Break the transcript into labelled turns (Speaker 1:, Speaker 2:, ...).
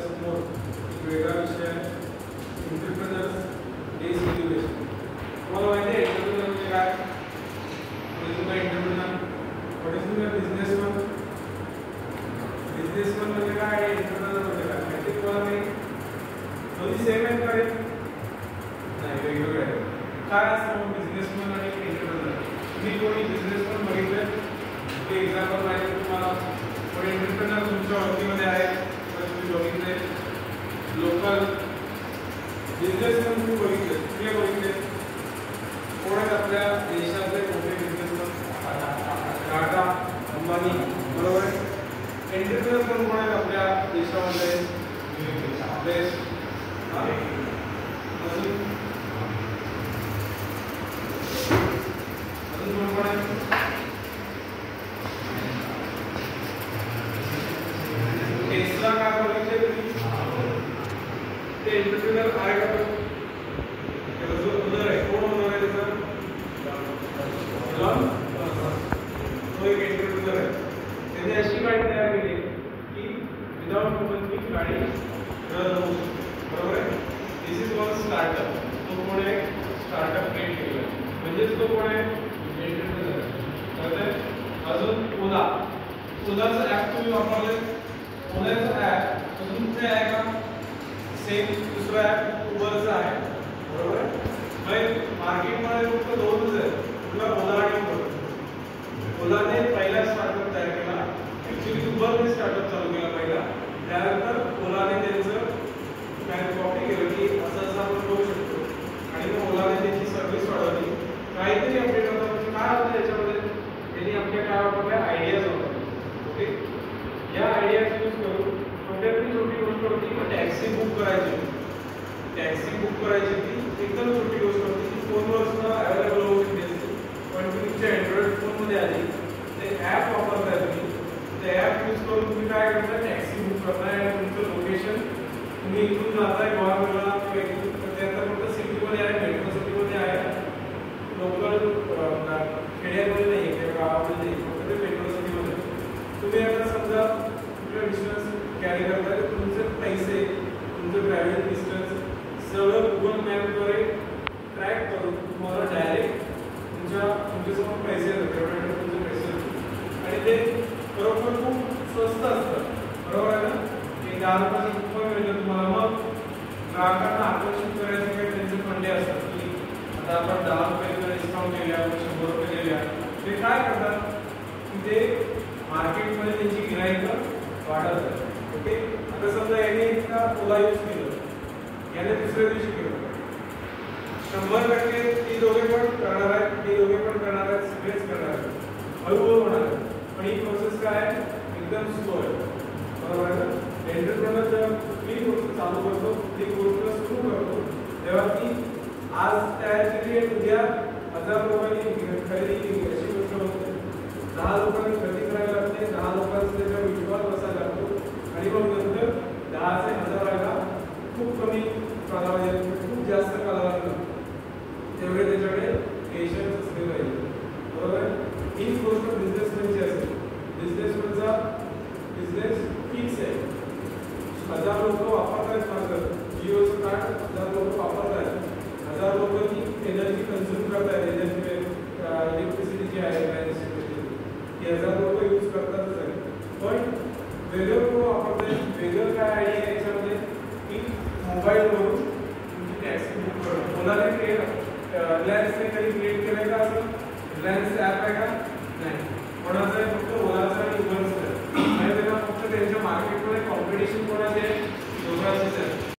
Speaker 1: समोर एक वेगळा विषय आहे एंटरप्रेनर्स डे सेलिब्रेशन. तुम्हाला माहिती आहे एंटरप्रेनर म्हणजे काय? What is your businessman? Businessman म्हणजे काय आणि एंटरप्रेनर म्हणजे काय माहिती तुम्हाला? नाही दोन्ही सेम आहेत का? नाही, वेगवेगळे आहेत. काय असतं बिझनेसमन आणि एंटरप्रेनर? तुम्ही कोणी बिझनेसमन बघितलं ते एक्झाम्पल माहिती तुम्हाला, पण एंटरप्रेनर तुमच्या ओळखीमध्ये आहेत तुम्ही बघितले. लोकल बिझनेसमन तुम्ही बघितले, कुठले बघितले? कोण आहेत आपल्या देशातले मोठे बिझनेसमन? टाटा, अंबानी, बरोबर आहे. एंटरप्रेनर पण कोण आहेत आपल्या देशामध्ये? अजून कोण आहे? टेस्ला कार बघितले तुम्ही? ते एंटरप्रेनर आहे का? त्याचा जो ओनर आहे, कोण ओनर आहे त्याचा? तो एक एंटरप्रेनर आहे. त्याने अशी गाडी तयार केली की विदाउट ह्युमन ती गाडी रन होऊ शकते, बरोबर आहे. दिस इज वन स्टार्टअप. तो कोण आहे? स्टार्टअप क्रिएट केला म्हणजेच तो कोण आहे? एंटरप्रेनर आहे. अजून ओला. ओलाचं ॲप तुम्ही वापरले? ओलाचं ॲप अजून कुठे आहे का? सेम दुसरं ॲप उबरचं आहे, बरोबर आहे. मग मार्केटमध्ये फक्त दोनच आहेत, कुठला? ओला आणि उबर. ओलाने पहिला स्टार्टअप तयार केला, ॲक्च्युली उबरने स्टार्टअप चालू केला पहिला. त्यानंतर ओलाने त्यांचं काय कॉपी केलं की असं असं आपण करू शकतो आणि मग ओलाने त्याची सर्व्हिस वाढवली. काहीतरी अपडेट होतं म्हणजे काय होतं त्याच्यामध्ये? त्यांनी आपल्या काय वापरल्या? आयडियाज वापरल्या. ओके, या आयडियाज यूज करून छोटी गोष्ट होती टॅक्सी बुक करायची. टॅक्सी बुक करायची ती एकदम छोटी गोष्ट होती ती फोनवर सुद्धा अवेलेबल होऊ शकते. पण तुमच्या अँड्रॉइड फोनमध्ये आली ते ॲप वापरताय तुम्ही. ते ॲप यूज करून तुम्ही काय करताय? टॅक्सी बुक करताय आणि तुमचं लोकेशन तुम्ही इथून जाताय गोवाला किंवा इथून त्यानंतर फक्त सिटीमध्ये आहे, मेट्रो सिटीमध्ये आहे, लोकल खेड्यामध्ये नाही किंवा गावामध्ये नाही, फक्त ते मेट्रो सिटीमध्ये. तुम्ही आता समजा कुठल्या डिस्टन्स कॅरी करताय, तुमचे पैसे, तुमचं ट्रॅव्हल डिस्टन्स सगळं गुगल मॅपद्वारे ट्रॅक करून तुम्हाला डायरेक्ट तुमच्यासमोर पैसे येतात, तेवढ्याकडे तुमचे पैसे येतात आणि ते बरोबर खूप स्वस्त असतं, बरोबर आहे ना. एक 10 रुपयाचं कुपन मिळतं तुम्हाला. मग ग्राहकांना आकर्षित करायचे काही त्यांचे फंडे असतात की आता आपण 10 रुपये डिस्काउंट केल्या, 100 रुपये दिल्या. ते काय करतात की ते मार्केटमध्ये त्यांची गिराईकं वाढवतात. ओके, आता समजा याने एकदा ओला यूज केलं, याने दुसऱ्या दिवशी केलं, 100% ती दोघे पण करणार आहेत, ते दोघे पण करणार आहेत, सगळेच करणार आहेत, हळूहळू होणार आहे. पण ही प्रोसेस काय आहे? एकदम स्लो आहे, बरोबर आहे ना. एंटरप्रेनर जेव्हा कुठली गोष्ट चालू करतो, कुठली गोष्ट सुरू करतो, तेव्हा ती आज तयार केली आहे, उद्या 1000 लोकांनी खरेदी केली अशी गोष्ट होते. 10 लोकांनी खरेदी करायला लागते, 10 लोकांचा त्याच्यावर विश्वास बसायला लागतो आणि मग नंतर 10 ते 1000 व्हायला खूप कमी कालावधी, खूप जास्त कालावधी लागतो. तेवढे त्याच्याकडे पेशन्स असले पाहिजे, बरोबर आहे. हीच गोष्ट बिझनेसमॅनची असते. बिझनेसमॅनचा बिझनेस फिक्स आहे. 1000 लोक वापरतात मात्र जिओचं कार्ड 1000 लोक वापरतात, 1000 लोक ती एनर्जी कन्झ्युम करतात, एनर्जी इलेक्ट्रिसिटी जी आहे ती 1000 लोक यूज करतातच आहे. पण वेगळं कोण वापरतंय? वेगळं काय आयडिया आहे याच्यामध्ये की मोबाईलवरून तुमची टॅक्सी बुक करणं. ओलाने रिलायन्सने कधी क्रिएट केलंय का? असं रिलायन्सचं ॲप आहे का? नाही. कोणाचं आहे? फक्त